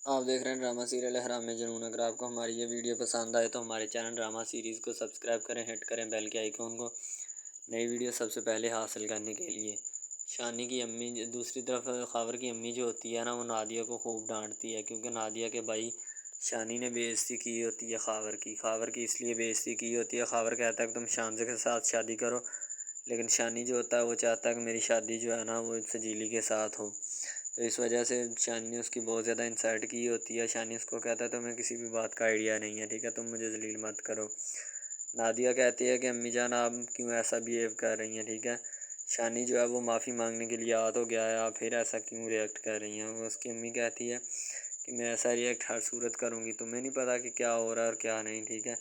آپ دیکھ رہے ہیں ڈرامہ سیریل حرام جنون۔ اگر آپ کو ہماری یہ ویڈیو پسند آئے تو ہمارے چینل ڈرامہ سیریز کو سبسکرائب کریں، ہٹ کریں بیل کے آئیکن کو، نئی ویڈیو سب سے پہلے حاصل کرنے کے لیے۔ شانی کی امی دوسری طرف خاور کی امی جو ہوتی ہے نا، وہ نادیہ کو خوب ڈانٹتی ہے، کیونکہ نادیہ کے بھائی شانی نے بے عزتی کی ہوتی ہے خاور کی اس لیے بے عزتی کی ہوتی ہے۔ خاور کہتا ہے کہ تم شانزے کے ساتھ شادی کرو، لیکن شانی جو ہوتا ہے وہ چاہتا ہے کہ میری شادی جو ہے نا وہ سجیلی کے ساتھ ہو، تو اس وجہ سے شانی نے اس کی بہت زیادہ انسلٹ کی ہوتی ہے۔ شانی اس کو کہتا ہے تمہیں کسی بھی بات کا آئیڈیا نہیں ہے، ٹھیک ہے، تم مجھے ذلیل مت کرو۔ نادیہ کہتی ہے کہ امی جان آپ کیوں ایسا بیہیو کر رہی ہیں، ٹھیک ہے۔ شانی جو ہے وہ معافی مانگنے کے لیے تو گیا ہے، آپ پھر ایسا کیوں ریئیکٹ کر رہی ہیں۔ وہ اس کی امی کہتی ہے کہ میں ایسا ریئیکٹ ہر صورت کروں گی، تمہیں نہیں پتہ کہ کیا ہو رہا ہے اور کیا نہیں، ٹھیک ہے،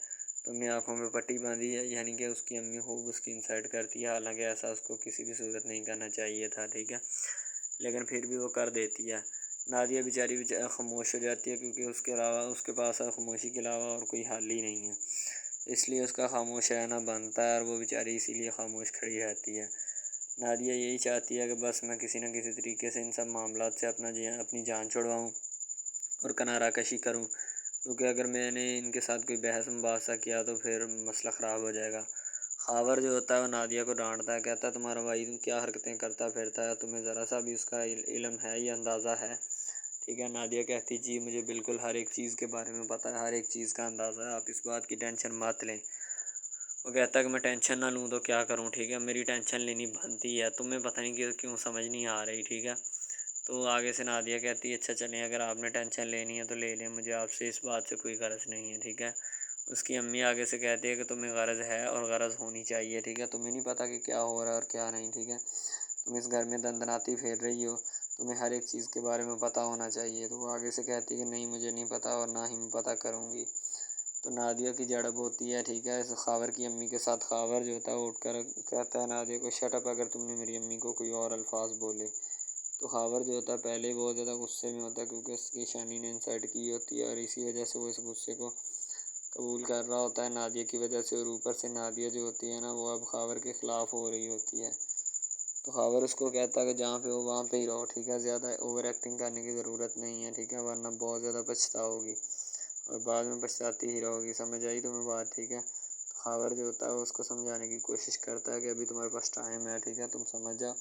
تم نے آنکھوں میں پٹی باندھی ہے۔ یعنی کہ اس کی امی خوب اس کی انسلٹ کرتی ہے، حالانکہ ایسا اس کو کسی بھی صورت نہیں کرنا چاہیے تھا، ٹھیک ہے، لیکن پھر بھی وہ کر دیتی ہے۔ نادیہ بیچاری خاموش ہو جاتی ہے، کیونکہ اس کے پاس خاموشی کے علاوہ اور کوئی حل ہی نہیں ہے، اس لیے اس کا خاموش رہنا بنتا ہے، اور وہ بیچاری اسی لیے خاموش کھڑی رہتی ہے۔ نادیہ یہی چاہتی ہے کہ بس میں کسی نہ کسی طریقے سے ان سب معاملات سے اپنی جان چھڑواؤں اور کنارہ کشی کروں، کیونکہ اگر میں نے ان کے ساتھ کوئی بحث مباحثہ کیا تو پھر مسئلہ خراب ہو جائے گا۔ خاور جو ہوتا ہے وہ نادیہ کو ڈانٹتا ہے، کہتا ہے تمہارا بھائی کیا حرکتیں کرتا پھرتا ہے، تمہیں ذرا سا بھی اس کا علم ہے یا اندازہ ہے، ٹھیک ہے۔ نادیہ کہتی جی مجھے بالکل ہر ایک چیز کے بارے میں پتہ ہے، ہر ایک چیز کا اندازہ ہے، آپ اس بات کی ٹینشن مت لیں۔ وہ کہتا ہے کہ میں ٹینشن نہ لوں تو کیا کروں، ٹھیک ہے، میری ٹینشن لینی بنتی ہے، تمہیں پتہ نہیں کہ کیوں سمجھ نہیں آ رہی، ٹھیک ہے۔ تو آگے سے نادیہ کہتی ہے اچھا چلیں، اگر آپ نے ٹینشن لینی ہے تو لے لیں، مجھے آپ سے اس بات سے کوئی غرض نہیں ہے، ٹھیک ہے۔ اس کی امی آگے سے کہتی ہے کہ تمہیں غرض ہے اور غرض ہونی چاہیے، ٹھیک ہے، تمہیں نہیں پتہ کہ کیا ہو رہا ہے اور کیا نہیں، ٹھیک ہے، تم اس گھر میں دندناتی پھیر رہی ہو، تمہیں ہر ایک چیز کے بارے میں پتہ ہونا چاہیے۔ تو وہ آگے سے کہتی ہے کہ نہیں مجھے نہیں پتہ اور نہ ہی میں پتہ کروں گی۔ تو نادیہ کی جڑب ہوتی ہے، ٹھیک ہے، خاور کی امی کے ساتھ۔ خاور جو ہوتا ہے وہ اٹھ کر کہتا ہے نادیہ کو شٹ اپ، اگر تم نے میری امی کو کوئی اور الفاظ بولے۔ تو خاور جو ہوتا ہے پہلے ہی بہت زیادہ غصے میں ہوتا ہے، کیونکہ اس کی شانی نے انسلٹ کی ہوتی ہے، اور اسی وجہ سے وہ اس غصے کو قبول کر رہا ہوتا ہے نادیہ کی وجہ سے، اور اوپر سے نادیہ جو ہوتی ہے نا وہ اب خاور کے خلاف ہو رہی ہوتی ہے۔ تو خاور اس کو کہتا ہے کہ جہاں پہ ہو وہاں پہ ہی رہو، ٹھیک ہے، زیادہ اوور ایکٹنگ کرنے کی ضرورت نہیں ہے، ٹھیک ہے، ورنہ بہت زیادہ پچھتاؤ گی اور بعد میں پچھتاتی ہی رہو گی، سمجھ آئی تمہیں بات، ٹھیک ہے۔ تو خاور جو ہوتا ہے وہ اس کو سمجھانے کی کوشش کرتا ہے کہ ابھی تمہارے پاس ٹائم ہے، ٹھیک ہے، تم سمجھ جاؤ،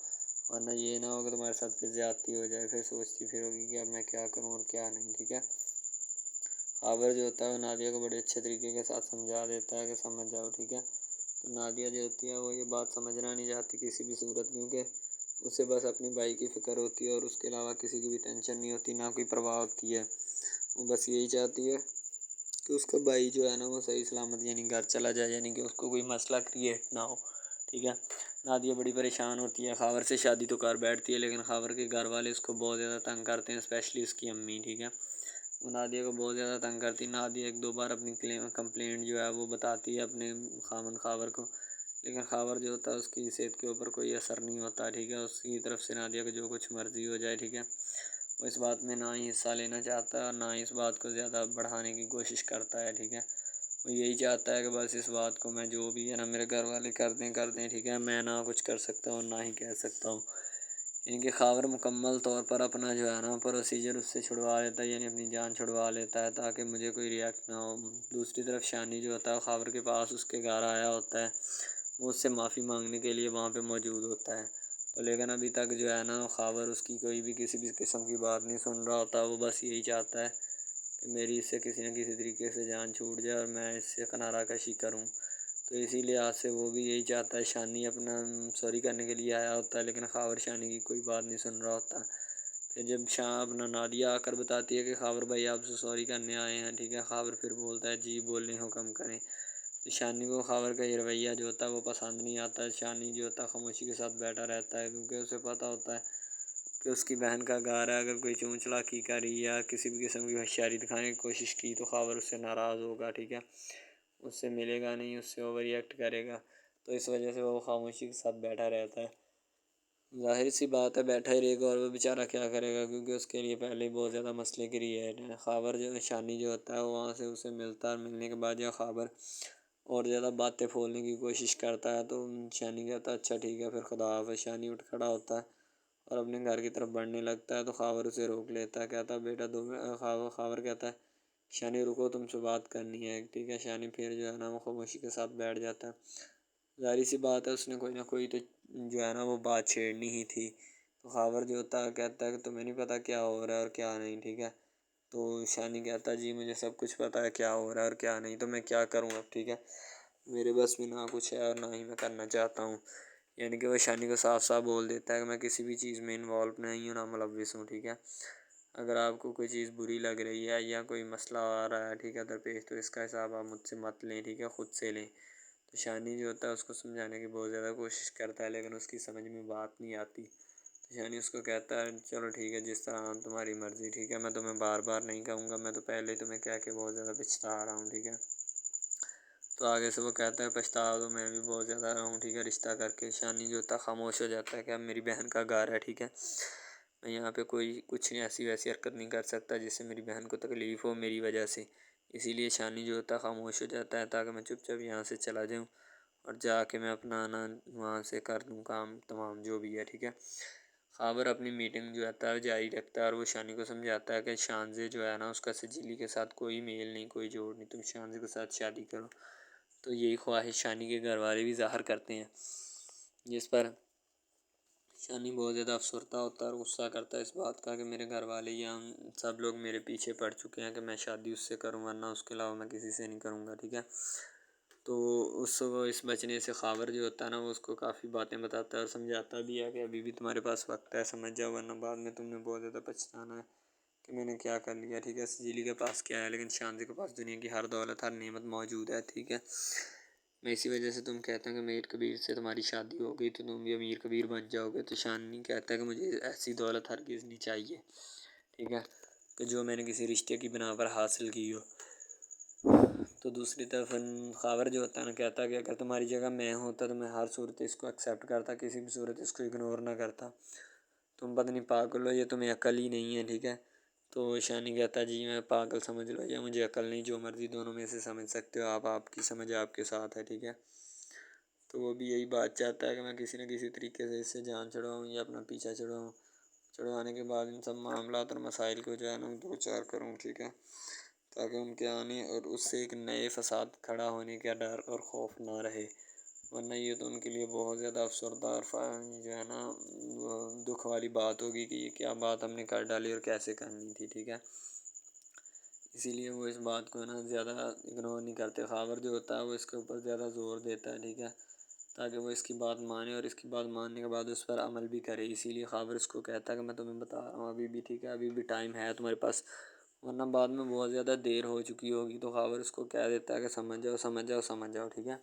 ورنہ یہ نہ ہو کہ تمہارے ساتھ پھر زیادتی ہو جائے، پھر سوچتی پھر ہوگی کہ اب میں کیا کروں اور کیا نہیں، ٹھیک ہے۔ خاور جو ہوتا ہے وہ نادیہ کو بڑے اچھے طریقے کے ساتھ سمجھا دیتا ہے کہ سمجھ جاؤ، ٹھیک ہے۔ تو نادیہ جو ہوتی ہے وہ یہ بات سمجھنا نہیں چاہتی کسی بھی صورت، کیونکہ اسے بس اپنی بھائی کی فکر ہوتی ہے اور اس کے علاوہ کسی کی بھی ٹینشن نہیں ہوتی، نہ کوئی پرواہ ہوتی ہے۔ وہ بس یہی چاہتی ہے کہ اس کا بھائی جو ہے نا وہ صحیح سلامت یعنی گھر چلا جائے، یعنی کہ اس کو کوئی مسئلہ کریٹ نہ ہو، ٹھیک ہے۔ نادیہ بڑی پریشان ہوتی ہے، خاور سے شادی تو کر بیٹھتی ہے، لیکن خاور کے گھر والے اس کو بہت زیادہ تنگ کرتے ہیں، اسپیشلی اس کی امی، ٹھیک ہے، وہ نادیہ کو بہت زیادہ تنگ کرتی ہے۔ نادیہ ایک دو بار اپنی کمپلینٹ جو ہے وہ بتاتی ہے اپنے خامند خاور کو، لیکن خاور جو ہوتا ہے اس کی صحت کے اوپر کوئی اثر نہیں ہوتا، ٹھیک ہے، اس کی طرف سے نادیہ کو جو کچھ مرضی ہو جائے، ٹھیک ہے، وہ اس بات میں نہ ہی حصہ لینا چاہتا ہے اور نہ ہی اس بات کو زیادہ بڑھانے کی کوشش کرتا ہے، ٹھیک ہے۔ وہ یہی چاہتا ہے کہ بس اس بات کو میں جو بھی ہے نا میرے گھر والے کر دیں، ٹھیک ہے، میں نہ کچھ کر سکتا ہوں نہ ہی کہہ سکتا ہوں۔ یعنی کہ خاور مکمل طور پر اپنا جو ہے نا پروسیجر اس سے چھڑوا لیتا ہے، یعنی اپنی جان چھڑوا لیتا ہے تاکہ مجھے کوئی ریئیکٹ نہ ہو۔ دوسری طرف شانی جو ہوتا ہے خاور کے پاس اس کے گھر آیا ہوتا ہے، وہ اس سے معافی مانگنے کے لیے وہاں پہ موجود ہوتا ہے، تو لیکن ابھی تک جو ہے نا خاور اس کی کوئی بھی کسی بھی قسم کی بات نہیں سن رہا ہوتا، وہ بس یہی چاہتا ہے کہ میری اس سے کسی نہ کسی طریقے سے جان چھوٹ جائے اور میں اس سے کنارہ کشی کروں۔ تو اسی لحاظ سے وہ بھی یہی چاہتا ہے، شانی اپنا سوری کرنے کے لیے آیا ہوتا ہے، لیکن خاور شانی کی کوئی بات نہیں سن رہا ہوتا۔ پھر جب اپنا نادیہ آ کر بتاتی ہے کہ خاور بھائی آپ سے سوری کرنے آئے ہیں، ٹھیک ہے، خاور پھر بولتا ہے جی بولیں حکم کریں۔ تو شانی کو خاور کا یہ رویہ جو ہوتا ہے وہ پسند نہیں آتا ہے، شانی جو ہوتا ہے خاموشی کے ساتھ بیٹھا رہتا ہے، کیونکہ اسے پتہ ہوتا ہے کہ اس کی بہن کا گھر ہے، اگر کوئی چون چلاکی کری یا کسی بھی قسم کی ہوشیاری دکھانے کی کوشش کی تو خاور اس سے ناراض ہوگا، ٹھیک ہے، اس سے ملے گا نہیں، اس سے اوور ریئیکٹ کرے گا، تو اس وجہ سے وہ خاموشی کے ساتھ بیٹھا رہتا ہے۔ ظاہر سی بات ہے بیٹھا ہی رہے گا، اور وہ بیچارہ کیا کرے گا، کیونکہ اس کے لیے پہلے ہی بہت زیادہ مسئلے کریٹ ہیں۔ خاور جو شانی جو ہوتا ہے وہاں سے اسے ملتا ہے، اور ملنے کے بعد جو خاور اور زیادہ باتیں پھولنے کی کوشش کرتا ہے، تو شانی کہتا ہے اچھا ٹھیک ہے پھر خدا حافظ۔ شانی اٹھ کھڑا ہوتا ہے اور اپنے گھر کی طرف بڑھنے لگتا ہے تو خاور اسے روک لیتا ہے، کہتا ہے بیٹا خاور کہتا ہے شانی رکو، تم سے بات کرنی ہے، ٹھیک ہے۔ شانی پھر جو ہے نا وہ خاموشی کے ساتھ بیٹھ جاتا ہے۔ ظاہر سی بات ہے اس نے کوئی نہ کوئی تو جو ہے نا وہ بات چھیڑنی ہی تھی۔ تو خاور جو ہوتا ہے کہتا ہے کہ تمہیں نہیں پتہ کیا ہو رہا ہے اور کیا نہیں، ٹھیک ہے۔ تو شانی کہتا ہے جی مجھے سب کچھ پتہ ہے کیا ہو رہا ہے اور کیا نہیں، تو میں کیا کروں اب، ٹھیک ہے۔ میرے بس میں نہ کچھ ہے اور نہ ہی میں کرنا چاہتا ہوں۔ یعنی کہ وہ شانی کو صاف صاف بول دیتا ہے کہ میں کسی بھی چیز میں انوالو نہیں ہوں، نہ ملوث ہوں، ٹھیک ہے۔ اگر آپ کو کوئی چیز بری لگ رہی ہے یا کوئی مسئلہ آ رہا ہے، ٹھیک ہے، درپیش، تو اس کا حساب آپ مجھ سے مت لیں، ٹھیک ہے، خود سے لیں۔ تو شانی جو ہوتا ہے اس کو سمجھانے کی بہت زیادہ کوشش کرتا ہے، لیکن اس کی سمجھ میں بات نہیں آتی۔ تو شانی اس کو کہتا ہے چلو ٹھیک ہے، جس طرح تمہاری مرضی، ٹھیک ہے، میں تمہیں بار بار نہیں کہوں گا، میں تو پہلے ہی تمہیں کہہ کے بہت زیادہ پچھتا رہا ہوں، ٹھیک ہے۔ تو آگے سے وہ کہتا ہے پچھتا تو میں بھی بہت زیادہ رہا ہوں، ٹھیک ہے، رشتہ کر کے۔ شانی جو ہوتا ہے خاموش ہو جاتا ہے کہ اب میری بہن کا گھر ہے، ٹھیک ہے، میں یہاں پہ کوئی کچھ نہیں ایسی ویسی حرکت نہیں کر سکتا جس سے میری بہن کو تکلیف ہو میری وجہ سے۔ اسی لیے شانی جو ہوتا ہے خاموش ہو جاتا ہے تاکہ میں چپ چاپ یہاں سے چلا جاؤں اور جا کے میں اپنا آنا وہاں سے کر دوں کام تمام جو بھی ہے، ٹھیک ہے۔ خاور اپنی میٹنگ جو ہوتا ہے جاری رکھتا ہے اور وہ شانی کو سمجھاتا ہے کہ شانزے جو ہے نا اس کا سجیلی کے ساتھ کوئی میل نہیں، کوئی جوڑ نہیں، تم شانزے کے ساتھ شادی کرو۔ تو یہی خواہش شانی کے گھر والے بھی ظاہر کرتے ہیں، جس پر شانی بہت زیادہ افسردہ ہوتا ہے اور غصہ کرتا ہے اس بات کا کہ میرے گھر والے یا سب لوگ میرے پیچھے پڑ چکے ہیں کہ میں شادی اس سے کروں، ورنہ اس کے علاوہ میں کسی سے نہیں کروں گا، ٹھیک ہے۔ تو اس بچنے سے خاور جو ہوتا ہے نا وہ اس کو کافی باتیں بتاتا ہے اور سمجھاتا بھی ہے کہ ابھی بھی تمہارے پاس وقت ہے، سمجھ جاؤ، ورنہ بعد میں تم نے بہت زیادہ پچھتانا ہے کہ میں نے کیا کر لیا، ٹھیک ہے۔ سجیلی کے پاس کیا ہے لیکن شانزی کے پاس دنیا کی ہر دولت، ہر نعمت موجود ہے، ٹھیک ہے۔ میں اسی وجہ سے تم کہتا ہوں کہ میر کبیر سے تمہاری شادی ہو گئی تو تم بھی امیر کبیر بن جاؤ گے۔ تو شانی کہتا ہے کہ مجھے ایسی دولت ہرگز نہیں چاہیے، ٹھیک ہے، کہ جو میں نے کسی رشتے کی بنا پر حاصل کی ہو۔ تو دوسری طرف خاور جو ہوتا ہے نا کہتا ہے کہ اگر تمہاری جگہ میں ہوتا تو میں ہر صورت اس کو ایکسیپٹ کرتا، کسی بھی صورت اس کو اگنور نہ کرتا۔ تم پتہ نہیں پاگل ہو یا تمہیں عقل ہی نہیں ہے، ٹھیک ہے۔ تو شانی کہتا ہے جی میں پاگل سمجھ لو یا مجھے عقل نہیں، جو مرضی دونوں میں سے سمجھ سکتے ہو آپ کی سمجھ آپ کے ساتھ ہے، ٹھیک ہے۔ تو وہ بھی یہی بات چاہتا ہے کہ میں کسی نہ کسی طریقے سے اس سے جان چھڑاؤں یا اپنا پیچھا چھڑاؤں، چھڑوانے کے بعد ان سب معاملات اور مسائل کو جو ہے نا دو چار کروں، ٹھیک ہے، تاکہ ان کے آنے اور اس سے ایک نئے فساد کھڑا ہونے کا ڈر اور خوف نہ رہے، ورنہ یہ تو ان کے لیے بہت زیادہ افسردہ اور جو ہے نا دکھ والی بات ہوگی کہ یہ کیا بات ہم نے کر ڈالی اور کیسے کرنی تھی، ٹھیک ہے۔ اسی لیے وہ اس بات کو نا زیادہ اگنور نہیں کرتے۔ خاور جو ہوتا ہے وہ اس کے اوپر زیادہ زور دیتا ہے، ٹھیک ہے، تاکہ وہ اس کی بات مانے اور اس کی بات ماننے کے بعد اس پر عمل بھی کرے۔ اسی لیے خاور اس کو کہتا ہے کہ میں تمہیں بتا رہا ہوں ابھی بھی، ٹھیک ہے، ابھی بھی ٹائم ہے تمہارے پاس، ورنہ بعد میں بہت زیادہ دیر ہو چکی ہوگی۔ تو خاور اس کو کہہ دیتا ہے کہ سمجھ جاؤ سمجھ جاؤ سمجھ جاؤ، ٹھیک ہے۔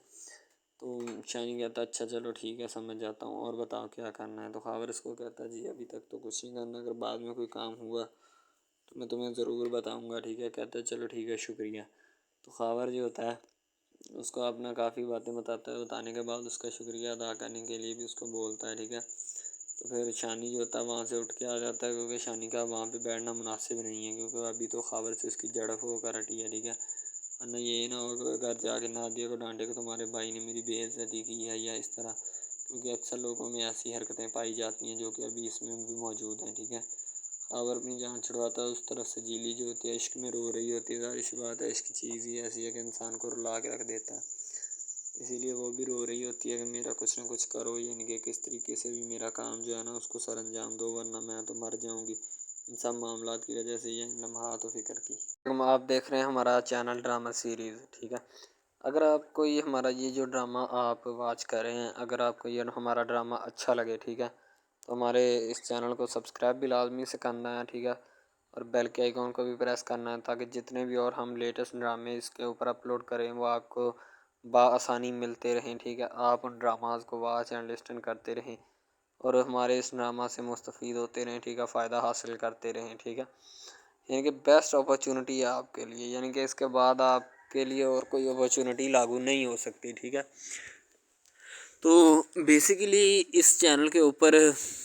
تو شانی کہتا ہے اچھا چلو ٹھیک ہے سمجھ جاتا ہوں، اور بتاؤ کیا کرنا ہے۔ تو خاور اس کو کہتا ہے جی ابھی تک تو کچھ نہیں کرنا، اگر بعد میں کوئی کام ہوا تو میں تمہیں ضرور بتاؤں گا، ٹھیک ہے۔ کہتا ہے چلو ٹھیک ہے شکریہ۔ تو خاور جو ہوتا ہے اس کو اپنا کافی باتیں بتاتا ہے، بتانے کے بعد اس کا شکریہ ادا کرنے کے لیے بھی اس کو بولتا ہے، ٹھیک ہے۔ تو پھر شانی جو ہوتا ہے وہاں سے اٹھ کے آ جاتا ہے کیونکہ شانی کا وہاں پہ بیٹھنا مناسب نہیں ہے، کیونکہ ابھی تو خاور سے اس کی جھڑپ ہو کر ہٹی ہے، ٹھیک ہے، ورنہ یہ نہ ہو کہ گھر جا کے نادیہ کو ڈانٹے کہ تمہارے بھائی نے میری بے عزتی کی ہے یا اس طرح، کیونکہ اکثر لوگوں میں ایسی حرکتیں پائی جاتی ہیں جو کہ ابھی اس میں بھی موجود ہیں، ٹھیک ہے۔ خاور اپنی جان چھڑواتا ہے، اس طرف سے سجیلی جو ہوتی ہے عشق میں رو رہی ہوتی ہے، ظاہر سی بات ہے عشق چیز ہی ایسی ہے کہ انسان کو رلا کے رکھ دیتا ہے، اسی لیے وہ بھی رو رہی ہوتی ہے کہ میرا کچھ نہ کچھ کرو، یعنی کہ کس طریقے سے بھی میرا کام جو ہے نا اس کو سر انجام دو، ورنہ میں تو مر جاؤں گی ان سب معاملات کی وجہ سے، یہ لمحات و فکر کی۔ آپ دیکھ رہے ہیں ہمارا چینل ڈرامہ سیریز، ٹھیک ہے۔ اگر آپ کو یہ ہمارا یہ جو ڈرامہ آپ واچ کر رہے ہیں، اگر آپ کو یہ ہمارا ڈرامہ اچھا لگے، ٹھیک ہے، تو ہمارے اس چینل کو سبسکرائب بھی لازمی سے کرنا ہے، ٹھیک ہے، اور بیل کے آئیکن کو بھی پریس کرنا ہے تاکہ جتنے بھی اور ہم لیٹسٹ ڈرامے اس کے اوپر اپلوڈ کریں وہ آپ کو بآسانی ملتے رہیں، ٹھیک ہے۔ آپ ان ڈراماز کو واچ اینڈ لسٹن کرتے رہیں اور ہمارے اس ڈرامہ سے مستفید ہوتے رہیں، ٹھیک ہے، فائدہ حاصل کرتے رہیں، ٹھیک ہے۔ یعنی کہ بیسٹ اپرچونٹی ہے آپ کے لیے، یعنی کہ اس کے بعد آپ کے لیے اور کوئی اپرچونٹی لاگو نہیں ہو سکتی، ٹھیک ہے۔ تو بیسیکلی اس چینل کے اوپر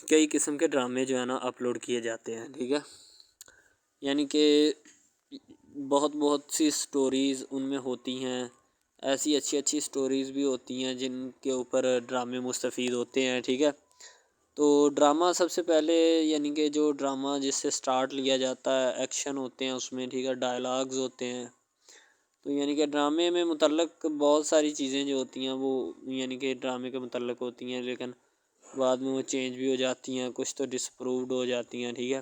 کئی قسم کے ڈرامے جو ہے نا اپلوڈ کیے جاتے ہیں، ٹھیک ہے، یعنی کہ بہت سی سٹوریز ان میں ہوتی ہیں، ایسی اچھی سٹوریز بھی ہوتی ہیں جن کے اوپر ڈرامے مستفید ہوتے ہیں، ٹھیک ہے۔ تو ڈرامہ سب سے پہلے یعنی کہ جو ڈرامہ جس سے سٹارٹ لیا جاتا ہے، ایکشن ہوتے ہیں اس میں، ٹھیک ہے، ڈائلاگز ہوتے ہیں. تو یعنی کہ ڈرامے میں متعلق بہت ساری چیزیں جو ہوتی ہیں وہ یعنی کہ ڈرامے کے متعلق ہوتی ہیں، لیکن بعد میں وہ چینج بھی ہو جاتی ہیں، کچھ تو ڈسپرووڈ ہو جاتی ہیں. ٹھیک ہے،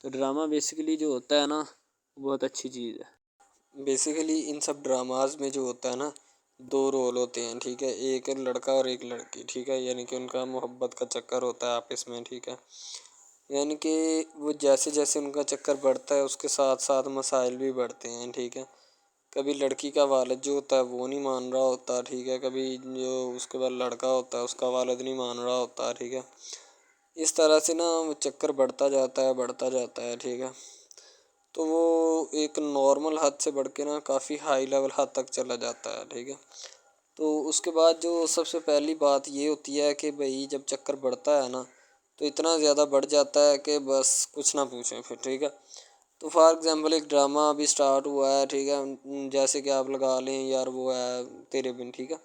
تو ڈرامہ بیسیکلی جو ہوتا ہے نا بہت اچھی چیز ہے. بیسیکلی ان سب ڈراماز میں جو ہوتا ہے نا 2 رول ہوتے ہیں. ٹھیک ہے، ایک لڑکا اور ایک لڑکی. ٹھیک ہے، یعنی کہ ان کا محبت کا چکر ہوتا ہے آپس میں. ٹھیک ہے، یعنی کہ وہ جیسے جیسے ان کا چکر بڑھتا ہے اس کے ساتھ ساتھ مسائل بھی بڑھتے ہیں. ٹھیک ہے، کبھی لڑکی کا والد جو ہوتا ہے وہ نہیں مان رہا ہوتا. ٹھیک ہے، کبھی جو اس کے بعد لڑکا ہوتا ہے اس کا والد نہیں مان رہا ہوتا. ٹھیک ہے، اس طرح سے نا وہ چکر بڑھتا جاتا ہے بڑھتا جاتا ہے. ٹھیک ہے، تو وہ ایک نارمل حد سے بڑھ کے نا کافی ہائی لیول حد تک چلا جاتا ہے. ٹھیک ہے، تو اس کے بعد جو سب سے پہلی بات یہ ہوتی ہے کہ بھئی جب چکر بڑھتا ہے نا تو اتنا زیادہ بڑھ جاتا ہے کہ بس کچھ نہ پوچھیں پھر. ٹھیک ہے، تو فار ایگزامپل ایک ڈرامہ ابھی سٹارٹ ہوا ہے. ٹھیک ہے، جیسے کہ آپ لگا لیں یار وہ ہے تیرے بن. ٹھیک ہے،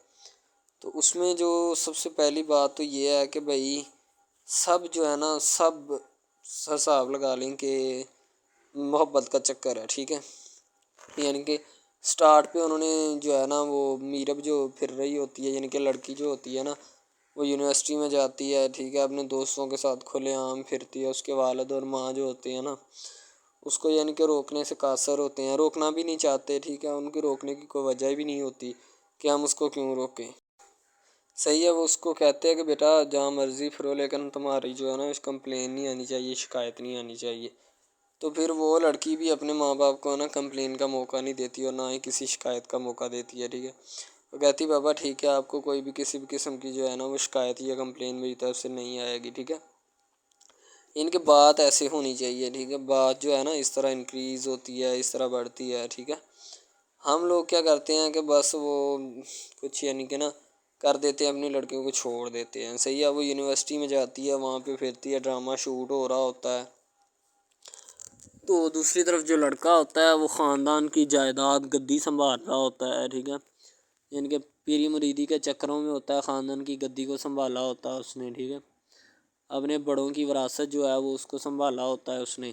تو اس میں جو سب سے پہلی بات تو یہ ہے کہ بھئی سب جو ہے نا سب حساب لگا لیں کہ محبت کا چکر ہے. ٹھیک ہے، یعنی کہ سٹارٹ پہ انہوں نے جو ہے نا وہ میرب جو پھر رہی ہوتی ہے، یعنی کہ لڑکی جو ہوتی ہے نا وہ یونیورسٹی میں جاتی ہے. ٹھیک ہے، اپنے دوستوں کے ساتھ کھلے عام پھرتی ہے. اس کے والد اور ماں جو ہوتے ہیں نا اس کو یعنی کہ روکنے سے قاصر ہوتے ہیں، روکنا بھی نہیں چاہتے. ٹھیک ہے، ان کی روکنے کی کوئی وجہ بھی نہیں ہوتی کہ ہم اس کو کیوں روکیں. صحیح ہے، وہ اس کو کہتے ہیں کہ بیٹا جہاں مرضی پھرو لیکن تمہاری جو ہے نا کمپلین نہیں آنی چاہیے، شکایت نہیں آنی چاہیے. تو پھر وہ لڑکی بھی اپنے ماں باپ کو نا کمپلین کا موقع نہیں دیتی اور نہ ہی کسی شکایت کا موقع دیتی ہے. ٹھیک ہے، وہ کہتی بابا ٹھیک ہے آپ کو کوئی بھی کسی بھی قسم کی جو ہے نا وہ شکایت یا کمپلین میری طرف سے نہیں آئے گی. ٹھیک ہے، ان کی بات ایسے ہونی چاہیے. ٹھیک ہے، بات جو ہے نا اس طرح انکریز ہوتی ہے، اس طرح بڑھتی ہے. ٹھیک ہے، ہم لوگ کیا کرتے ہیں کہ بس وہ کچھ یعنی کہ نا کر دیتے ہیں، اپنی لڑکیوں کو چھوڑ دیتے ہیں. صحیح ہے، وہ یونیورسٹی میں جاتی ہے، وہاں پہ پھرتی ہے، ڈرامہ شوٹ ہو رہا ہوتا ہے. تو دوسری طرف جو لڑکا ہوتا ہے وہ خاندان کی جائیداد گدی سنبھال رہا ہوتا ہے. ٹھیک ہے، یعنی کہ پیری مریدی کے چکروں میں ہوتا ہے، خاندان کی گدی کو سنبھالا ہوتا ہے اس نے. ٹھیک ہے، اپنے بڑوں کی وراثت جو ہے وہ اس کو سنبھالا ہوتا ہے اس نے.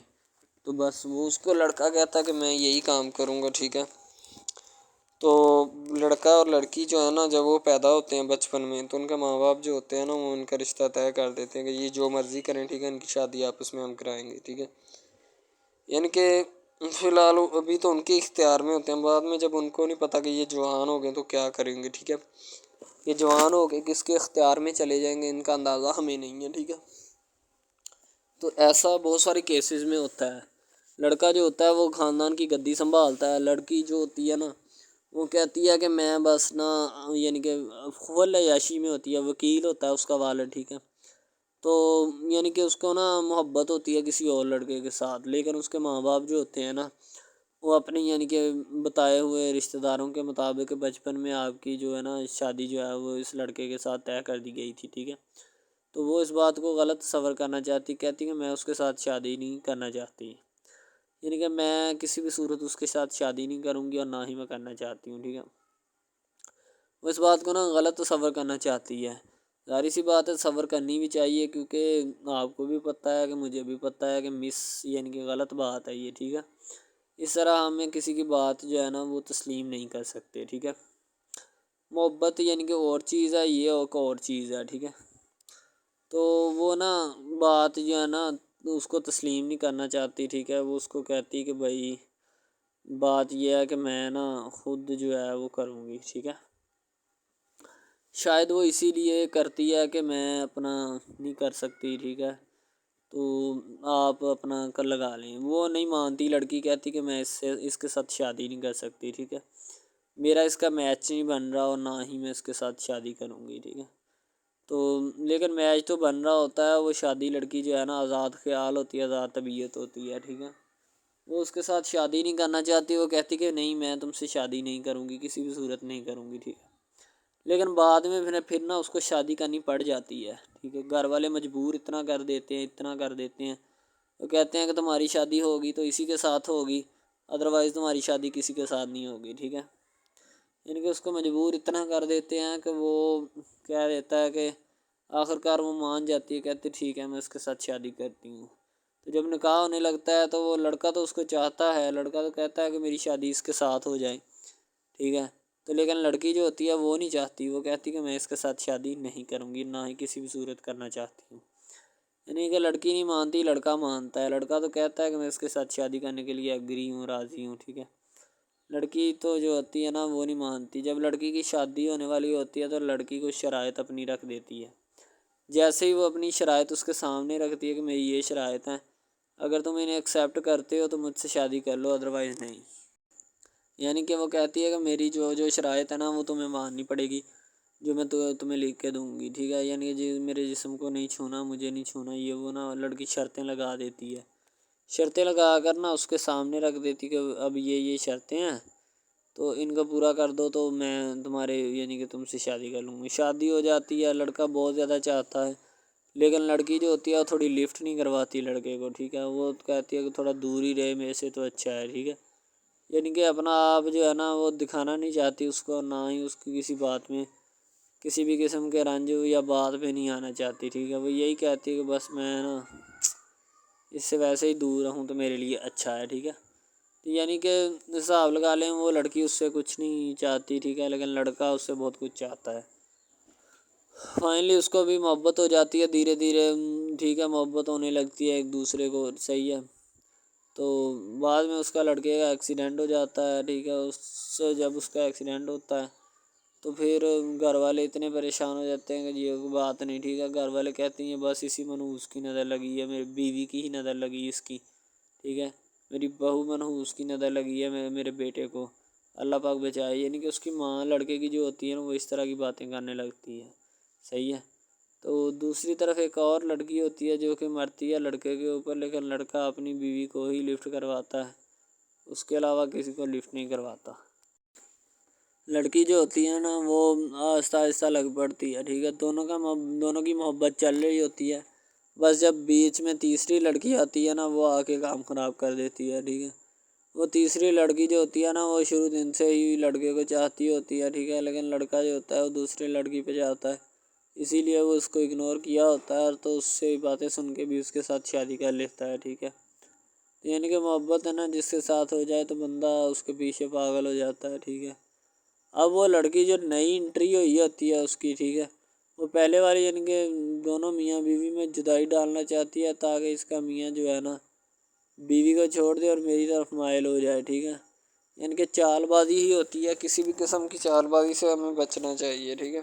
تو بس وہ اس کو لڑکا کہتا ہے کہ میں یہی کام کروں گا. ٹھیک ہے، تو لڑکا اور لڑکی جو ہے نا جب وہ پیدا ہوتے ہیں بچپن میں تو ان کے ماں باپ جو ہوتے ہیں نا وہ ان کا رشتہ طے کر دیتے ہیں کہ یہ جو مرضی کریں. ٹھیک ہے، ان کی شادی آپس میں ہم کرائیں گے. ٹھیک ہے، یعنی کہ فی الحال ابھی تو ان کے اختیار میں ہوتے ہیں، بعد میں جب ان کو نہیں پتہ کہ یہ جوان ہو گئے تو کیا کریں گے. ٹھیک ہے، یہ جوان ہو کے کس کے اختیار میں چلے جائیں گے ان کا اندازہ ہمیں نہیں ہے. ٹھیک ہے، تو ایسا بہت سارے کیسز میں ہوتا ہے. لڑکا جو ہوتا ہے وہ خاندان کی گدی سنبھالتا ہے، لڑکی جو ہوتی ہے نا وہ کہتی ہے کہ میں بس نا یعنی کہ فل عیاشی میں ہوتی ہے، وکیل ہوتا ہے اس کا والد. ٹھیک ہے، تو یعنی کہ اس کو نا محبت ہوتی ہے کسی اور لڑکے کے ساتھ، لیکن اس کے ماں باپ جو ہوتے ہیں نا وہ اپنے یعنی کہ بتائے ہوئے رشتہ داروں کے مطابق بچپن میں آپ کی جو ہے نا شادی جو ہے وہ اس لڑکے کے ساتھ طے کر دی گئی تھی. ٹھیک ہے، تو وہ اس بات کو غلط تصور کرنا چاہتی، کہتی کہ میں اس کے ساتھ شادی نہیں کرنا چاہتی، یعنی کہ میں کسی بھی صورت اس کے ساتھ شادی نہیں کروں گی اور نہ ہی میں کرنا چاہتی ہوں. ٹھیک ہے، وہ اس بات کو نا غلط تصور کرنا چاہتی ہے. ظاہر سی بات ہے صبر کرنی بھی چاہیے، کیونکہ آپ کو بھی پتہ ہے کہ مجھے بھی پتہ ہے کہ یعنی کہ غلط بات ہے یہ. ٹھیک ہے، اس طرح ہمیں کسی کی بات جو ہے نا وہ تسلیم نہیں کر سکتے. ٹھیک ہے، محبت یعنی کہ اور چیز ہے، یہ اور چیز ہے. ٹھیک ہے، تو وہ نا بات جو ہے نا اس کو تسلیم نہیں کرنا چاہتی. ٹھیک ہے، وہ اس کو کہتی کہ بھائی بات یہ ہے کہ میں نا خود جو ہے وہ کروں گی. ٹھیک ہے، شاید وہ اسی لیے کرتی ہے کہ میں اپنا نہیں کر سکتی. ٹھیک ہے، تو آپ اپنا کر لگا لیں. وہ نہیں مانتی، لڑکی کہتی کہ میں اس کے ساتھ شادی نہیں کر سکتی. ٹھیک ہے، میرا اس کا میچ نہیں بن رہا اور نہ ہی میں اس کے ساتھ شادی کروں گی. ٹھیک ہے، تو لیکن میچ تو بن رہا ہوتا ہے. وہ شادی لڑکی جو ہے نا آزاد خیال ہوتی ہے، آزاد طبیعت ہوتی ہے. ٹھیک ہے، وہ اس کے ساتھ شادی نہیں کرنا چاہتی. وہ کہتی کہ نہیں میں تم سے شادی نہیں کروں گی، کسی بھی صورت نہیں کروں گی. ٹھیک ہے، لیکن بعد میں پھر نا اس کو شادی کرنی پڑ جاتی ہے. ٹھیک ہے، گھر والے مجبور اتنا کر دیتے ہیں وہ کہتے ہیں کہ تمہاری شادی ہوگی تو اسی کے ساتھ ہوگی، ادروائز تمہاری شادی کسی کے ساتھ نہیں ہوگی. ٹھیک ہے، یعنی کہ اس کو مجبور اتنا کر دیتے ہیں کہ وہ کہہ دیتا ہے کہ آخرکار وہ مان جاتی ہے، کہتی ٹھیک ہے میں اس کے ساتھ شادی کرتی ہوں۔ تو جب نکاح ہونے لگتا ہے تو وہ لڑکا تو اس کو چاہتا ہے، لڑکا تو کہتا ہے کہ میری شادی اس کے ساتھ ہو جائے، ٹھیک ہے۔ تو لیکن لڑکی جو ہوتی ہے وہ نہیں چاہتی، وہ کہتی کہ میں اس کے ساتھ شادی نہیں کروں گی، نہ ہی کسی بھی صورت کرنا چاہتی ہوں۔ یعنی کہ لڑکی نہیں مانتی، لڑکا مانتا ہے۔ لڑکا تو کہتا ہے کہ میں اس کے ساتھ شادی کرنے کے لیے ایگری ہوں، راضی ہوں، ٹھیک ہے۔ لڑکی تو جو ہوتی ہے نا وہ نہیں مانتی۔ جب لڑکی کی شادی ہونے والی ہوتی ہے تو لڑکی کو شرائط اپنی رکھ دیتی ہے۔ جیسے ہی وہ اپنی شرائط اس کے سامنے رکھتی ہے کہ میری یہ شرائط ہیں، اگر تم انہیں ایکسیپٹ کرتے ہو تو مجھ سے شادی کر لو، ادروائز نہیں۔ یعنی کہ وہ کہتی ہے کہ میری جو شرائط ہے نا وہ تمہیں ماننی پڑے گی، جو میں تمہیں لکھ کے دوں گی، ٹھیک ہے۔ یعنی کہ میرے جسم کو نہیں چھونا، مجھے نہیں چھونا، یہ وہ نا لڑکی شرطیں لگا دیتی ہے۔ شرطیں لگا کر نا اس کے سامنے رکھ دیتی کہ اب یہ شرطیں ہیں تو ان کو پورا کر دو تو میں تمہارے یعنی کہ تم سے شادی کر لوں گی۔ شادی ہو جاتی ہے، لڑکا بہت زیادہ چاہتا ہے، لیکن لڑکی جو ہوتی ہے وہ تھوڑی لفٹ نہیں کرواتی لڑکے کو، ٹھیک ہے۔ وہ کہتی ہے کہ تھوڑا دور ہی رہے میرے سے تو اچھا ہے، ٹھیک ہے۔ یعنی کہ اپنا آپ جو ہے نا وہ دکھانا نہیں چاہتی اس کو، نہ ہی اس کی کسی بات میں کسی بھی قسم کے رنج یا بات پہ نہیں آنا چاہتی، ٹھیک ہے۔ وہ یہی کہتی ہے کہ بس میں نا اس سے ویسے ہی دور رہوں تو میرے لیے اچھا ہے، ٹھیک ہے۔ یعنی کہ حساب لگا لیں وہ لڑکی اس سے کچھ نہیں چاہتی، ٹھیک ہے، لیکن لڑکا اس سے بہت کچھ چاہتا ہے۔ فائنلی اس کو بھی محبت ہو جاتی ہے دھیرے دھیرے، ٹھیک ہے، محبت ہونے لگتی ہے ایک دوسرے کو، صحیح ہے۔ تو بعد میں اس کا لڑکے کا ایکسیڈنٹ ہو جاتا ہے، ٹھیک ہے۔ اس سے جب اس کا ایکسیڈنٹ ہوتا ہے تو پھر گھر والے اتنے پریشان ہو جاتے ہیں کہ یہ بات نہیں، ٹھیک ہے۔ گھر والے کہتے ہیں بس اسی منحوس کی نظر لگی ہے، میری بیوی کی ہی نظر لگی اس کی، ٹھیک ہے، میری بہو منحوس کی نظر لگی ہے میرے بیٹے کو، اللہ پاک بچائے۔ یعنی کہ اس کی ماں لڑکے کی جو ہوتی ہے نا وہ اس طرح کی باتیں کرنے لگتی ہے، صحیح ہے۔ تو دوسری طرف ایک اور لڑکی ہوتی ہے جو کہ مرتی ہے لڑکے کے اوپر، لیکن لڑکا اپنی بیوی کو ہی لفٹ کرواتا ہے، اس کے علاوہ کسی کو لفٹ نہیں کرواتا۔ لڑکی جو ہوتی ہے نا وہ آہستہ آہستہ لگ پڑتی ہے، ٹھیک ہے۔ دونوں کی محبت چل رہی ہوتی ہے، بس جب بیچ میں تیسری لڑکی آتی ہے نا وہ آ کے کام خراب کر دیتی ہے، ٹھیک ہے۔ وہ تیسری لڑکی جو ہوتی ہے نا وہ شروع دن سے ہی لڑکے کو چاہتی ہوتی ہے، ٹھیک ہے، لیکن لڑکا جو ہوتا ہے وہ دوسری لڑکی پہ جاتا ہے، اسی لیے وہ اس کو اگنور کیا ہوتا ہے، تو اس سے باتیں سن کے بھی اس کے ساتھ شادی کر لیتا ہے، ٹھیک ہے۔ یعنی کہ محبت ہے نا جس کے ساتھ ہو جائے تو بندہ اس کے پیچھے پاگل ہو جاتا ہے، ٹھیک ہے۔ اب وہ لڑکی جو نئی انٹری ہوئی ہوتی ہے اس کی، ٹھیک ہے، وہ پہلے والی یعنی کہ دونوں میاں بیوی میں جدائی ڈالنا چاہتی ہے تاکہ اس کا میاں جو ہے نا بیوی کو چھوڑ دے اور میری طرف مائل ہو جائے، ٹھیک ہے۔ یعنی کہ چال بازی ہی ہوتی ہے، کسی بھی قسم کی چال بازی سے ہمیں بچنا چاہیے، ٹھیک ہے۔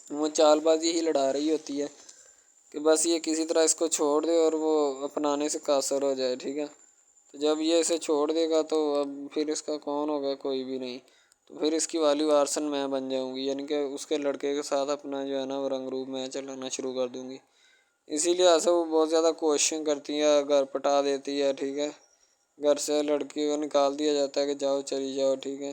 وہ چال بازی ہی لڑا رہی ہوتی ہے کہ بس یہ کسی طرح اس کو چھوڑ دے اور وہ اپنانے سے قاصر ہو جائے، ٹھیک ہے۔ تو جب یہ اسے چھوڑ دے گا تو اب پھر اس کا کون ہوگا، کوئی بھی نہیں، تو پھر اس کی والی وارثن میں بن جاؤں گی، یعنی کہ اس کے لڑکے کے ساتھ اپنا جو ہے نا وہ رنگ روپ میں چلانا شروع کر دوں گی۔ اسی لیے ایسا وہ بہت زیادہ کوششیں کرتی ہے، گھر پٹا دیتی ہے، ٹھیک ہے۔ گھر سے لڑکی کو نکال دیا جاتا ہے کہ جاؤ چلی جاؤ، ٹھیک ہے۔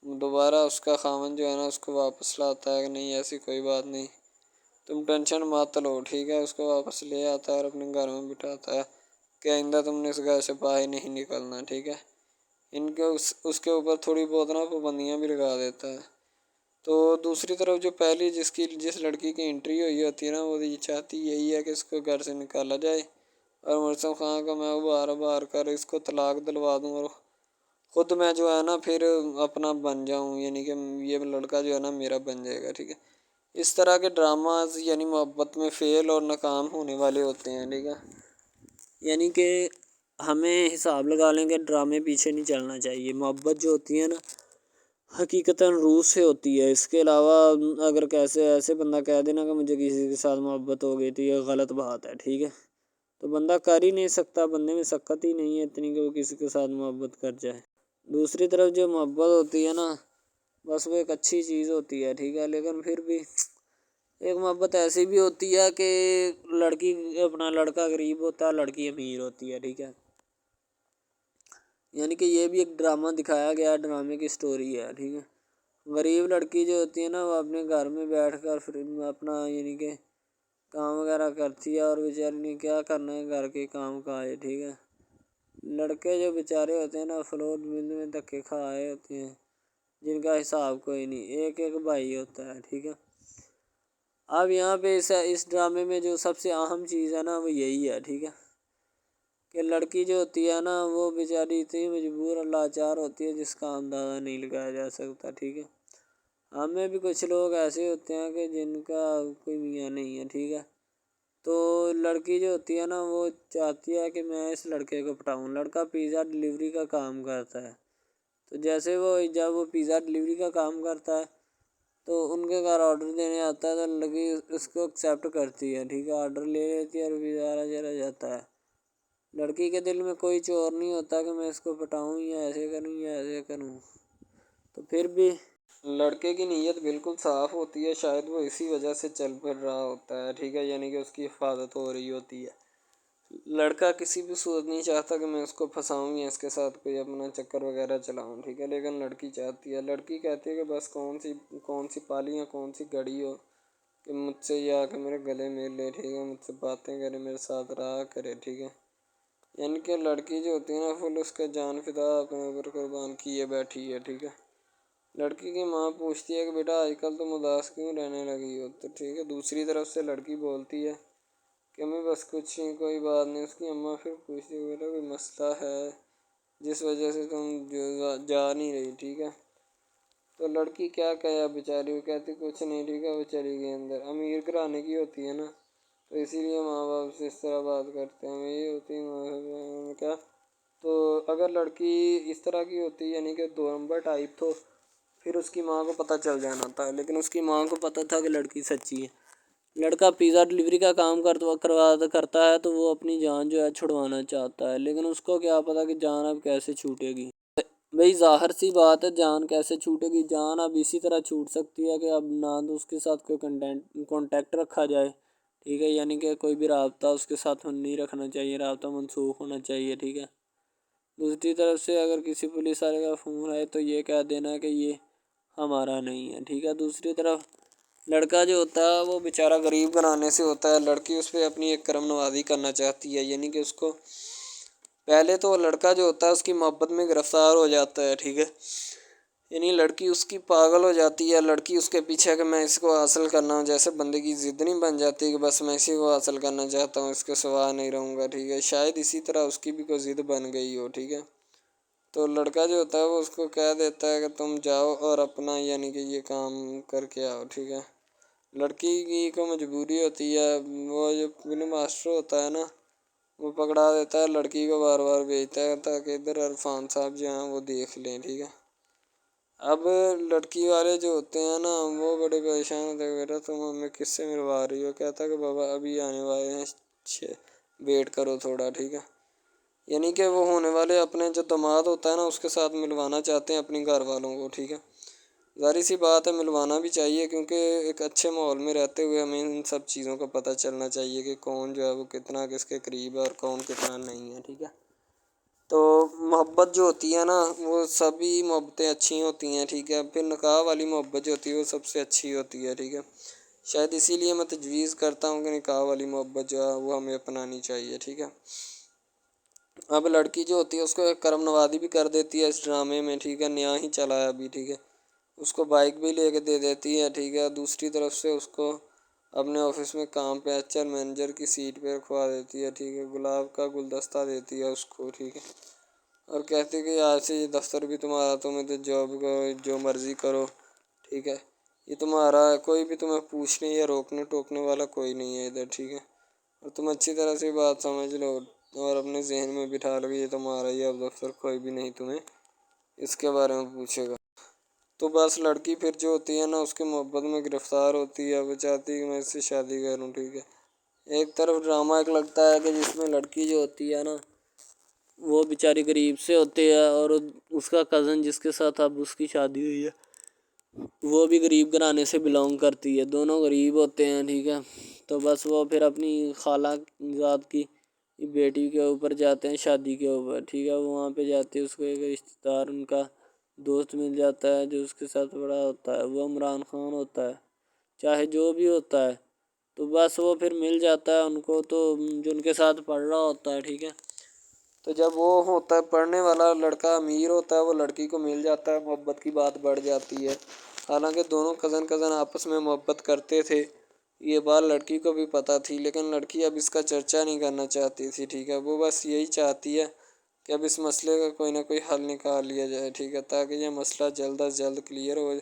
دوبارہ اس کا خاوند جو ہے نا اس کو واپس لاتا ہے کہ نہیں ایسی کوئی بات نہیں، تم ٹینشن مت لو، ٹھیک ہے۔ اس کو واپس لے آتا ہے اور اپنے گھر میں بٹھاتا ہے کہ آئندہ تم نے اس گھر سے باہر نہیں نکلنا، ٹھیک ہے۔ ان کے اس کے اوپر تھوڑی بہت نا پابندیاں بھی لگا دیتا ہے۔ تو دوسری طرف جو پہلی جس لڑکی کی انٹری ہوئی ہوتی ہے نا وہ یہ چاہتی یہی ہے کہ اس کو گھر سے نکالا جائے اور مرسم خان کا میں بار کر اس کو طلاق دلوا دوں اور خود میں جو ہے نا پھر اپنا بن جاؤں، یعنی کہ یہ لڑکا جو ہے نا میرا بن جائے گا، ٹھیک ہے۔ اس طرح کے ڈراماز یعنی محبت میں فیل اور ناکام ہونے والے ہوتے ہیں، ٹھیک ہے۔ یعنی کہ ہمیں حساب لگا لیں کہ ڈرامے پیچھے نہیں چلنا چاہیے۔ محبت جو ہوتی ہے نا حقیقتاً روح سے ہوتی ہے، اس کے علاوہ اگر ایسے بندہ کہہ دینا کہ مجھے کسی کے ساتھ محبت ہو گئی تو یہ غلط بات ہے، ٹھیک ہے۔ تو بندہ کر ہی نہیں سکتا، بندے میں سکت ہی نہیں ہے اتنی کہ وہ کسی کے ساتھ محبت کر جائے۔ دوسری طرف جو محبت ہوتی ہے نا بس وہ ایک اچھی چیز ہوتی ہے، ٹھیک ہے، لیکن پھر بھی ایک محبت ایسی بھی ہوتی ہے کہ لڑکا غریب ہوتا ہے، لڑکی امیر ہوتی ہے، ٹھیک ہے۔ یعنی کہ یہ بھی ایک ڈرامہ دکھایا گیا، ڈرامے کی سٹوری ہے، ٹھیک ہے۔ غریب لڑکی جو ہوتی ہے نا وہ اپنے گھر میں بیٹھ کر پھر اپنا یعنی کہ کام وغیرہ کرتی ہے اور بیچاری نے کیا کرنا ہے گھر کے کام کاج، ٹھیک ہے۔ لڑکے جو بیچارے ہوتے ہیں نا فلور مل میں دھکے کھائے ہوتے ہیں جن کا حساب کوئی نہیں، ایک بھائی ہوتا ہے، ٹھیک ہے۔ اب یہاں پہ اس ڈرامے میں جو سب سے اہم چیز ہے نا وہ یہی ہے، ٹھیک ہے، کہ لڑکی جو ہوتی ہے نا وہ بیچاری اتنی مجبور اور لاچار ہوتی ہے جس کا اندازہ نہیں لگایا جا سکتا، ٹھیک ہے۔ ہمیں بھی کچھ لوگ ایسے ہوتے ہیں کہ جن کا کوئی میاں نہیں ہے، ٹھیک ہے، تو لڑکی جو ہوتی ہے نا وہ چاہتی ہے کہ میں اس لڑکے کو پٹاؤں۔ لڑکا پیزا ڈلیوری کا کام کرتا ہے، تو جیسے جب وہ پیزا ڈلیوری کا کام کرتا ہے تو ان کے گھر آرڈر دینے آتا ہے تو لڑکی اس کو ایکسیپٹ کرتی ہے، ٹھیک ہے، آرڈر لے لیتی ہے اور پیزا چلا جاتا ہے۔ لڑکی کے دل میں کوئی چور نہیں ہوتا کہ میں اس کو پٹاؤں یا ایسے کروں یا ایسے کروں، تو پھر بھی لڑکے کی نیت بالکل صاف ہوتی ہے، شاید وہ اسی وجہ سے چل پھر رہا ہوتا ہے، ٹھیک ہے، یعنی کہ اس کی حفاظت ہو رہی ہوتی ہے۔ لڑکا کسی بھی صورت نہیں چاہتا کہ میں اس کو پھنساؤں یا اس کے ساتھ کوئی اپنا چکر وغیرہ چلاؤں، ٹھیک ہے، لیکن لڑکی چاہتی ہے، لڑکی کہتی ہے کہ بس کون سی پالی یا کون سی گھڑی ہو کہ مجھ سے یہ آ کے میرے گلے مل لے، ٹھیک ہے، مجھ سے باتیں کرے، میرے ساتھ رہا کرے، ٹھیک ہے۔ یعنی کہ لڑکی جو ہوتی ہے نا فل اس کا جان فدا اپنے اوپر قربان کیے بیٹھی ہے، ٹھیک ہے۔ لڑکی کی ماں پوچھتی ہے کہ بیٹا آج کل تم اداس کیوں رہنے لگی ہو، تو ٹھیک ہے، دوسری طرف سے لڑکی بولتی ہے کہ میں بس کچھ نہیں، کوئی بات نہیں۔ اس کی اماں پھر پوچھتی ہے بیٹا کوئی مسئلہ ہے جس وجہ سے تم جا نہیں رہی، ٹھیک ہے، تو لڑکی کیا کہے بیچاری، وہ کہتی کچھ نہیں، ٹھیک ہے، وہ چلی گئی اندر۔ امیر گھرانے کی ہوتی ہے نا تو اسی لیے ماں باپ سے اس طرح بات کرتے ہیں، یہ ہوتی ہے کیا، تو اگر لڑکی اس طرح کی ہوتی یعنی کہ 2 نمبر ٹائپ تو پھر اس کی ماں کو پتہ چل جانا تھا، لیکن اس کی ماں کو پتہ تھا کہ لڑکی سچی ہے۔ لڑکا پیزا ڈلیوری کا کام کرتا ہے تو وہ اپنی جان جو ہے چھڑوانا چاہتا ہے، لیکن اس کو کیا پتہ کہ جان اب کیسے چھوٹے گی۔ بھئی ظاہر سی بات ہے، جان کیسے چھوٹے گی، جان اب اسی طرح چھوٹ سکتی ہے کہ اب نہ تو اس کے ساتھ کوئی کانٹیکٹ رکھا جائے، ٹھیک ہے، یعنی کہ کوئی بھی رابطہ اس کے ساتھ نہیں رکھنا چاہیے، رابطہ منسوخ ہونا چاہیے، ٹھیک ہے۔ دوسری طرف سے اگر کسی پولیس والے کا فون آئے تو یہ کہہ دینا کہ یہ ہمارا نہیں ہے، ٹھیک ہے۔ دوسری طرف لڑکا جو ہوتا ہے وہ بیچارہ غریب گھرانے سے ہوتا ہے، لڑکی اس پہ اپنی ایک کرم نوازی کرنا چاہتی ہے، یعنی کہ اس کو پہلے تو لڑکا جو ہوتا ہے اس کی محبت میں گرفتار ہو جاتا ہے، ٹھیک ہے، یعنی لڑکی اس کی پاگل ہو جاتی ہے، لڑکی اس کے پیچھے کہ میں اس کو حاصل کرنا ہوں، جیسے بندے کی ضد نہیں بن جاتی کہ بس میں اسی کو حاصل کرنا چاہتا ہوں، اس کے سوا نہیں رہوں گا، ٹھیک ہے، شاید اسی طرح اس کی بھی کوئی ضد بن گئی ہو، ٹھیک ہے۔ تو لڑکا جو ہوتا ہے وہ اس کو کہہ دیتا ہے کہ تم جاؤ اور اپنا یعنی کہ یہ کام کر کے آؤ، ٹھیک ہے۔ لڑکی کی کو مجبوری ہوتی ہے، وہ جو فلم ماسٹر ہوتا ہے نا وہ پکڑا دیتا ہے لڑکی کو، بار بار بھیجتا ہے تاکہ ادھر عرفان صاحب جو ہیں وہ دیکھ لیں، ٹھیک ہے۔ اب لڑکی والے جو ہوتے ہیں نا وہ بڑے پریشان ہوتے ہیں، بیٹا تم ہمیں کس سے ملوا رہی ہو، کہتا ہے کہ بابا ابھی آنے والے ہیں، ویٹ کرو تھوڑا، ٹھیک ہے، یعنی کہ وہ ہونے والے اپنے جو داماد ہوتا ہے نا اس کے ساتھ ملوانا چاہتے ہیں اپنی گھر والوں کو، ٹھیک ہے۔ ظاہر سی بات ہے ملوانا بھی چاہیے، کیونکہ ایک اچھے ماحول میں رہتے ہوئے ہمیں ان سب چیزوں کا پتہ چلنا چاہیے کہ کون جو ہے وہ کتنا کس کے قریب ہے اور کون کتنا نہیں ہے، ٹھیک ہے۔ تو محبت جو ہوتی ہے نا وہ سبھی محبتیں اچھی ہوتی ہیں، ٹھیک ہے، پھر نکاح والی محبت جو ہوتی ہے وہ سب سے اچھی ہوتی ہے، ٹھیک ہے۔ شاید اسی لیے میں تجویز کرتا ہوں کہ نکاح والی محبت جو ہے وہ ہمیں اپنانی چاہیے، ٹھیک ہے۔ اب لڑکی جو ہوتی ہے اس کو ایک کرم نوازی بھی کر دیتی ہے اس ڈرامے میں، ٹھیک ہے، نیا ہی چلا ہے ابھی، ٹھیک ہے، اس کو بائک بھی لے کے دے دیتی ہے، ٹھیک ہے۔ دوسری طرف سے اس کو اپنے آفس میں کام پہ HR مینیجر کی سیٹ پہ رکھوا دیتی ہے، ٹھیک ہے، گلاب کا گلدستہ دیتی ہے اس کو، ٹھیک ہے، اور کہتی ہے کہ آج سے یہ دفتر بھی تمہارا، تمہیں تو جاب کرو جو مرضی کرو، ٹھیک ہے، یہ تمہارا ہے، کوئی بھی تمہیں پوچھنے یا روکنے ٹوکنے والا کوئی نہیں ہے ادھر، ٹھیک ہے، اور تم اچھی طرح سے بات سمجھ لو اور اپنے ذہن میں بٹھا لو کہ یہ تمہارا ہی اب دفتر، کوئی بھی نہیں تمہیں اس کے بارے میں پوچھے گا۔ تو بس لڑکی پھر جو ہوتی ہے نا اس کی محبت میں گرفتار ہوتی ہے، وہ چاہتی ہے کہ میں اس سے شادی کروں، ٹھیک ہے۔ ایک طرف ڈرامہ ایک لگتا ہے کہ جس میں لڑکی جو ہوتی ہے نا وہ بیچاری غریب سے ہوتی ہے اور اس کا کزن جس کے ساتھ اب اس کی شادی ہوئی ہے وہ بھی غریب گھرانے سے بلانگ کرتی ہے، دونوں غریب ہوتے ہیں، ٹھیک ہے۔ تو بس وہ پھر اپنی خالہ ذات کی بیٹی کے اوپر جاتے ہیں شادی کے اوپر، ٹھیک ہے، وہاں پہ جاتے ہیں، اس کو ایک رشتہ دار ان کا دوست مل جاتا ہے جو اس کے ساتھ بڑا ہوتا ہے، وہ عمران خان ہوتا ہے، چاہے جو بھی ہوتا ہے، تو بس وہ پھر مل جاتا ہے ان کو، تو جو ان کے ساتھ پڑھ رہا ہوتا ہے، ٹھیک ہے، تو جب وہ ہوتا ہے پڑھنے والا لڑکا امیر ہوتا ہے وہ لڑکی کو مل جاتا ہے، محبت کی بات بڑھ جاتی ہے، حالانکہ دونوں کزن آپس میں محبت کرتے تھے، یہ بات لڑکی کو بھی پتہ تھی، لیکن لڑکی اب اس کا چرچا نہیں کرنا چاہتی تھی، ٹھیک ہے۔ وہ بس یہی چاہتی ہے کہ اب اس مسئلے کا کوئی نہ کوئی حل نکال لیا جائے، ٹھیک ہے، تاکہ یہ مسئلہ جلد از جلد کلیئر ہو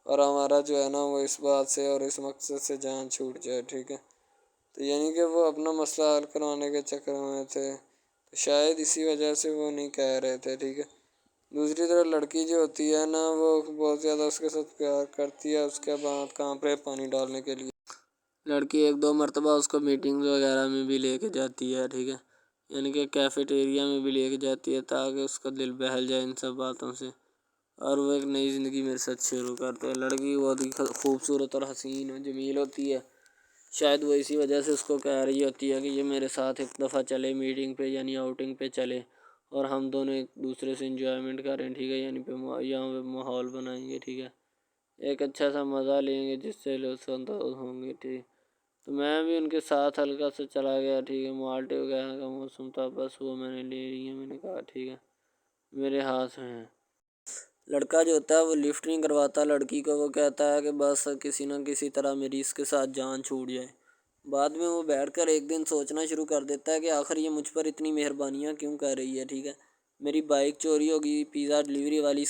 اور ہمارا جو ہے نا وہ اس بات سے اور اس مقصد سے جان چھوٹ جائے، ٹھیک ہے۔ تو یعنی کہ وہ اپنا مسئلہ حل کروانے کے چکر میں تھے، تو شاید اسی وجہ سے وہ نہیں کہہ رہے تھے، ٹھیک ہے۔ دوسری طرف لڑکی جو ہوتی ہے نا وہ بہت زیادہ اس کے ساتھ پیار کرتی ہے، اس کے بعد کہاں پہ پانی ڈالنے کے لیے لڑکی ایک دو مرتبہ اس کو میٹنگ وغیرہ میں بھی لے کے جاتی ہے، ٹھیک ہے، یعنی کہ کیفیٹیریا میں بھی لے کے جاتی ہے تاکہ اس کا دل بہل جائے ان سب باتوں سے، اور وہ ایک نئی زندگی میرے ساتھ شروع کرتے ہیں۔ لڑکی بہت ہی خوبصورت اور حسین و جمیل ہوتی ہے، شاید وہ اسی وجہ سے اس کو کہہ رہی ہوتی ہے کہ یہ میرے ساتھ ایک دفعہ چلے میٹنگ پہ، یعنی آؤٹنگ پہ چلے، اور ہم دونوں ایک دوسرے سے انجوائمنٹ کریں، ٹھیک ہے، یعنی یہاں پہ ماحول بنائیں گے، ٹھیک ہے، ایک اچھا سا مزہ لیں گے جس سے لطف اندوز ہوں گے، ٹھیک۔ تو میں بھی ان کے ساتھ ہلکا سا چلا گیا، ٹھیک ہے، مالٹے وغیرہ کا موسم تھا، بس وہ میں نے لے لی ہے، میں نے کہا ٹھیک ہے میرے ہاتھ میں ہے۔ لڑکا جو ہوتا ہے وہ لفٹ نہیں کرواتا لڑکی کو، وہ کہتا ہے کہ بس کسی نہ کسی طرح میری اس کے ساتھ جان چھوٹ جائے۔ بعد میں وہ بیٹھ کر ایک دن سوچنا شروع کر دیتا ہے کہ آخر یہ مجھ پر اتنی مہربانیاں کیوں کر رہی ہے، ٹھیک ہے، میری بائک چوری ہوگی، پیزا ڈلیوری والی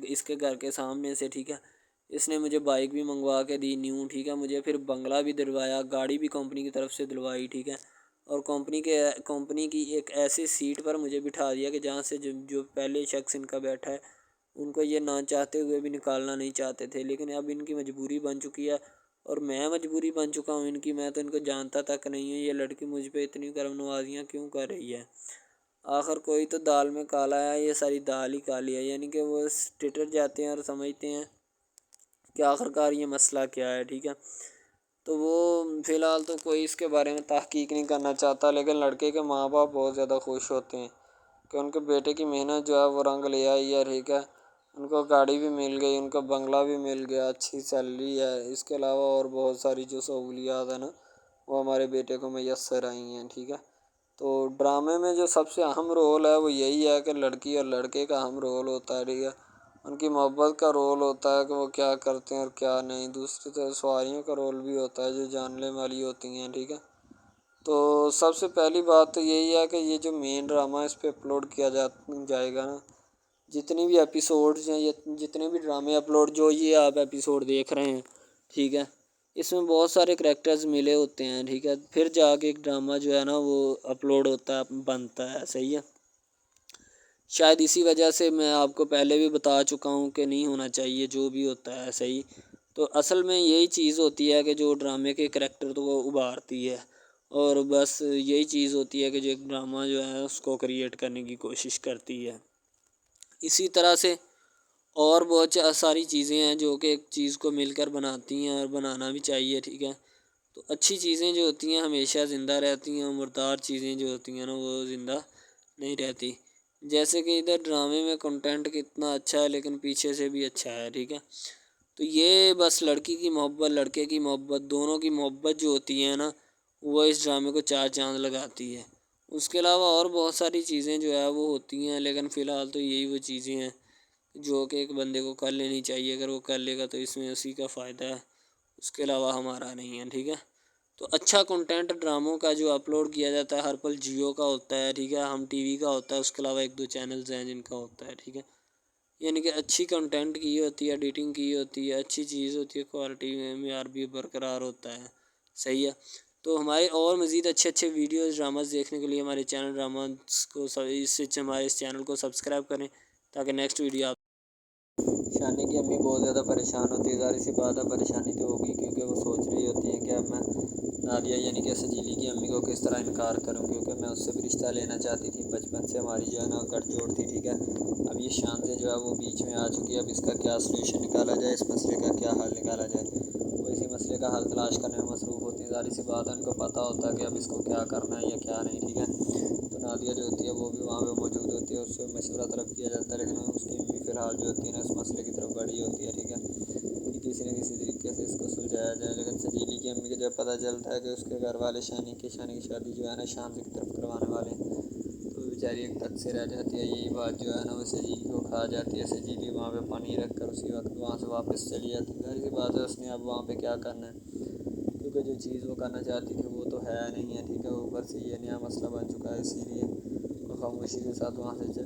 اس کے گھر کے سامنے سے، ٹھیک ہے، اس نے مجھے بائک بھی منگوا کے دی نیو، ٹھیک ہے، مجھے پھر بنگلہ بھی دلوایا، گاڑی بھی کمپنی کی طرف سے دلوائی، ٹھیک ہے، اور کمپنی کی ایک ایسی سیٹ پر مجھے بٹھا دیا کہ جہاں سے جو پہلے شخص ان کا بیٹھا ہے ان کو یہ نہ چاہتے ہوئے بھی نکالنا نہیں چاہتے تھے، لیکن اب ان کی مجبوری بن چکی ہے، اور میں مجبوری بن چکا ہوں ان کی، میں تو ان کو جانتا تک نہیں ہوں، یہ لڑکی مجھ پہ اتنی کرم نوازیاں کیوں کر رہی ہے۔ آخر کوئی تو دال میں کالا ہے، یہ ساری دال ہی کالی ہے، یعنی کہ وہ ٹٹر جاتے ہیں اور سمجھتے ہیں کہ آخر کار یہ مسئلہ کیا ہے، ٹھیک ہے۔ تو وہ فی الحال تو کوئی اس کے بارے میں تحقیق نہیں کرنا چاہتا، لیکن لڑکے کے ماں باپ بہت زیادہ خوش ہوتے ہیں کہ ان کے بیٹے کی محنت جو ہے وہ رنگ لے آئی ہے، ٹھیک ہے، ان کو گاڑی بھی مل گئی، ان کو بنگلہ بھی مل گیا، اچھی سیلری ہے، اس کے علاوہ اور بہت ساری جو سہولیات ہیں نا وہ ہمارے بیٹے کو میسر آئی ہیں، ٹھیک ہے۔ تو ڈرامے میں جو سب سے اہم رول ہے وہ یہی ہے کہ لڑکی اور لڑکے کا اہم رول ہوتا ہے، ٹھیک ہے، ان کی محبت کا رول ہوتا ہے کہ وہ کیا کرتے ہیں اور کیا نہیں، دوسری طرف سواریوں کا رول بھی ہوتا ہے جو جاننے والی ہوتی ہیں، ٹھیک ہے۔ تو سب سے پہلی بات تو یہی ہے کہ یہ جو مین ڈرامہ اس پہ اپلوڈ کیا جائے گا نا، جتنی بھی ایپیسوڈز ہیں، جتنے بھی ڈرامے اپلوڈ جو یہ آپ ایپیسوڈ دیکھ رہے ہیں، ٹھیک ہے، اس میں بہت سارے کریکٹرز ملے ہوتے ہیں، ٹھیک ہے، پھر جا کے ایک ڈرامہ جو ہے نا وہ اپلوڈ ہوتا ہے، بنتا ہے، صحیح ہے۔ شاید اسی وجہ سے میں آپ کو پہلے بھی بتا چکا ہوں کہ نہیں ہونا چاہیے جو بھی ہوتا ہے، صحیح۔ تو اصل میں یہی چیز ہوتی ہے کہ جو ڈرامے کے کریکٹر تو وہ ابھارتی ہے، اور بس یہی چیز ہوتی ہے کہ جو ایک ڈرامہ جو ہے اس کو کریٹ کرنے کی کوشش کرتی ہے۔ اسی طرح سے اور بہت ساری چیزیں ہیں جو کہ ایک چیز کو مل کر بناتی ہیں اور بنانا بھی چاہیے، ٹھیک ہے۔ تو اچھی چیزیں جو ہوتی ہیں ہمیشہ زندہ رہتی ہیں، مردار چیزیں جو ہوتی ہیں نا وہ زندہ نہیں رہتی، جیسے کہ ادھر ڈرامے میں کنٹینٹ کتنا اچھا ہے لیکن پیچھے سے بھی اچھا ہے، ٹھیک ہے۔ تو یہ بس لڑکی کی محبت لڑکے کی محبت دونوں کی محبت جو ہوتی ہے نا وہ اس ڈرامے کو چار چاند لگاتی ہے۔ اس کے علاوہ اور بہت ساری چیزیں جو ہے وہ ہوتی ہیں، لیکن فی الحال تو یہی وہ چیزیں ہیں جو کہ ایک بندے کو کر لینی چاہیے، اگر وہ کر لے گا تو اس میں اسی کا فائدہ ہے، اس کے علاوہ ہمارا نہیں ہے، ٹھیک ہے۔ تو اچھا کنٹینٹ ڈراموں کا جو اپلوڈ کیا جاتا ہے ہر پل جیو کا ہوتا ہے، ٹھیک ہے، ہم ٹی وی کا ہوتا ہے، اس کے علاوہ ایک دو چینلز ہیں جن کا ہوتا ہے، ٹھیک ہے، یعنی کہ اچھی کنٹینٹ کی ہوتی ہے، ایڈیٹنگ کی ہوتی ہے، اچھی چیز ہوتی ہے، کوالٹی میں معیار بھی برقرار ہوتا ہے، صحیح ہے۔ تو ہمارے اور مزید اچھے ویڈیوز ڈراماز دیکھنے کے لیے ہمارے چینل ڈراماز کو ہمارے اس چینل کو سبسکرائب کریں تاکہ نیکسٹ ویڈیو آپ شانی کی امی بہت زیادہ پریشان ہوتی ہے، ظاہر سی بات ہے پریشانی تو ہوگی کیونکہ وہ سوچ رہی ہوتی ہیں کہ اب میں نادیہ یعنی کہ سجیلی کی امی کو کس طرح انکار کروں، کیونکہ میں اس سے بھی رشتہ لینا چاہتی تھی، بچپن سے ہماری جو ہے نا گٹھ جوڑ تھی، ٹھیک ہے۔ اب یہ شان سے جو ہے وہ بیچ میں آ چکی ہے، اب اس کا کیا سلوشن نکالا جائے، اس مسئلے کا کیا حل نکالا جائے، وہ اسی مسئلے کا حل تلاش کرنے میں مصروف ہوتی ہے، ظاہر سی بات ہے ان کو پتہ ہوتا ہے کہ اب اس کو کیا کرنا ہے یا کیا نہیں، ٹھیک ہے۔ تو نادیہ جو ہوتی ہے وہ بھی وہاں پہ موجود ہوتی ہے، اس سے مشورہ طلب کیا جاتا ہے، لیکن اس کی امی فی الحال جو ہوتی ہے نا اس مسئلے کی طرف بڑھی ہوتی ہے، ٹھیک ہے، کہ کسی نہ کسی طریقے سے اس کو سلجھایا جائے، لیکن سجیلی کی امی کو جب پتہ چلتا ہے کہ اس کے گھر والے شانی کی شادی جو ہے نا شان کی طرف کروانے والے ہیں تو وہ بیچاری ایک تک سے رہ جاتی ہے، یہی بات جو ہے نا وہ سجیلی کو کھا جاتی ہے، سجیلی وہاں پہ پانی رکھ کر اسی وقت وہاں سے واپس چلی جاتی ہے، ظاہر سی بات ہے اس نے اب وہاں پہ کیا کرنا ہے، کیونکہ کیونکہ جو چیز وہ کرنا چاہتی تھی وہ تو ہے نہیں ہے، ٹھیک ہے، اوپر سے یہ نیا مسئلہ بن چکا ہے، اسی لیے وہ خاموشی کے ساتھ وہاں سے چلی